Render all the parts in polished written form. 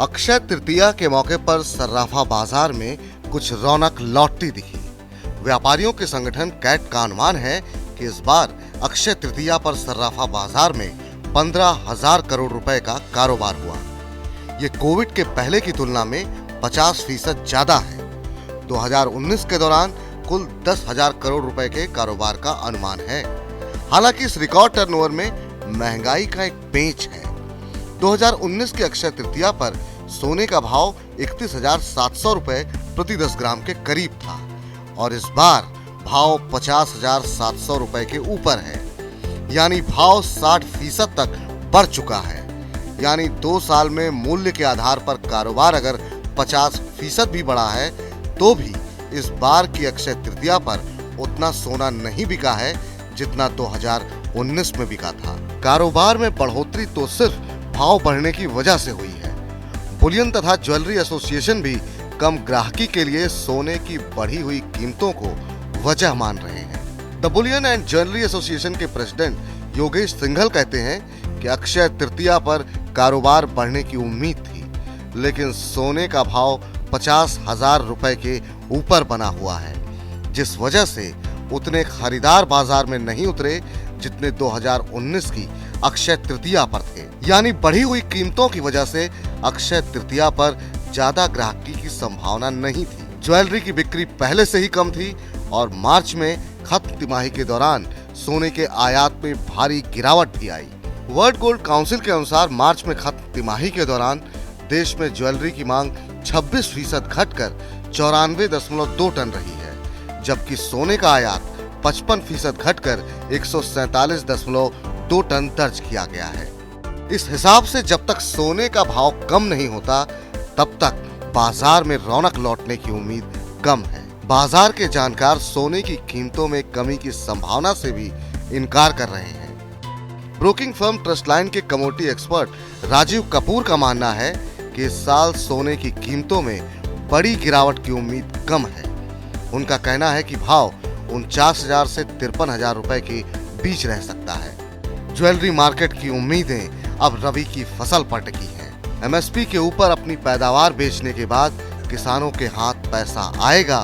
अक्षय तृतीया के मौके पर सर्राफा बाजार में कुछ रौनक लौटती दिखी। व्यापारियों के संगठन कैट का अनुमान है कि इस बार अक्षय तृतीया पर सर्राफा बाजार में 15,000 करोड़ रुपए का कारोबार हुआ। ये कोविड के पहले की तुलना में 50% ज्यादा है। 2019 के दौरान कुल 10,000 करोड़ रुपए के कारोबार का अनुमान है। हालांकि इस रिकॉर्ड टर्नओवर में महंगाई का एक पेंच है। 2019 की अक्षय तृतीया पर सोने का भाव 31,700 रुपए प्रति 10 ग्राम के करीब था और इस बार भाव 50,700 रुपए के ऊपर है, यानी भाव 60% तक बढ़ चुका है। यानी 2 साल में मूल्य के आधार पर कारोबार अगर 50% भी बढ़ा है तो भी इस बार की अक्षय तृतीया पर उतना सोना नहीं बिका है जितना 2019 में बिका था। कारोबार में बढ़ोतरी तो सिर्फ भाव बढ़ने की वजह से हुई है। बुलियन तथा ज्वेलरी एसोसिएशन भी कम ग्राहकी के लिए सोने की बढ़ी हुई कीमतों को वजह मान रहे हैं। The Boolean and jewellery association के प्रेसिडेंट योगेश सिंघल कहते हैं कि अक्षय तृतीया पर कारोबार बढ़ने की उम्मीद थी, लेकिन सोने का भाव 50,000 रुपए के ऊपर बना हुआ है, जिस वजह से उतने खरीदार बाजार में नहीं उतरे जितने 2019 की अक्षय तृतीया पर थे। यानी बढ़ी हुई कीमतों की वजह से अक्षय तृतीया पर ज्यादा ग्राहकी की संभावना नहीं थी। ज्वेलरी की बिक्री पहले से ही कम थी और मार्च में खत्म तिमाही के दौरान सोने के आयात में भारी गिरावट भी आई। वर्ल्ड गोल्ड काउंसिल के अनुसार मार्च में खत्म तिमाही के दौरान देश में ज्वेलरी की मांग 26% घटकर 94.2 टन रही है, जबकि सोने का आयात 55% घटकर 147.2 टन दर्ज किया गया है। इस हिसाब से जब तक सोने का भाव कम नहीं होता तब तक बाजार में रौनक लौटने की उम्मीद कम है। बाजार के जानकार सोने की कीमतों में कमी की संभावना से भी इनकार कर रहे हैं। ब्रोकिंग फर्म ट्रस्टलाइन के कमोडिटी एक्सपर्ट राजीव कपूर का मानना है कि इस साल सोने की कीमतों में बड़ी गिरावट की उम्मीद कम है। उनका कहना है कि भाव 49,000 से 53,000 रुपए के बीच रह सकता है। ज्वेलरी मार्केट की उम्मीदें अब रबी की फसल पर टिकी हैं। एमएसपी के ऊपर अपनी पैदावार बेचने के बाद किसानों के हाथ पैसा आएगा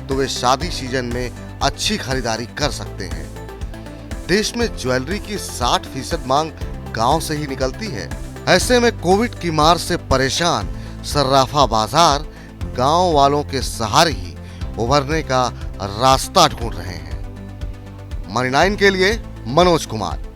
तो वे शादी सीजन में अच्छी खरीदारी कर सकते हैं। देश में ज्वेलरी की 60% मांग गांव से ही निकलती है। ऐसे में कोविड की मार से परेशान सर्राफा बाजार गांव वालों के सहारे ही उभरने का रास्ता ढूंढ रहे हैं। मनी 9 के लिए मनोज कुमार।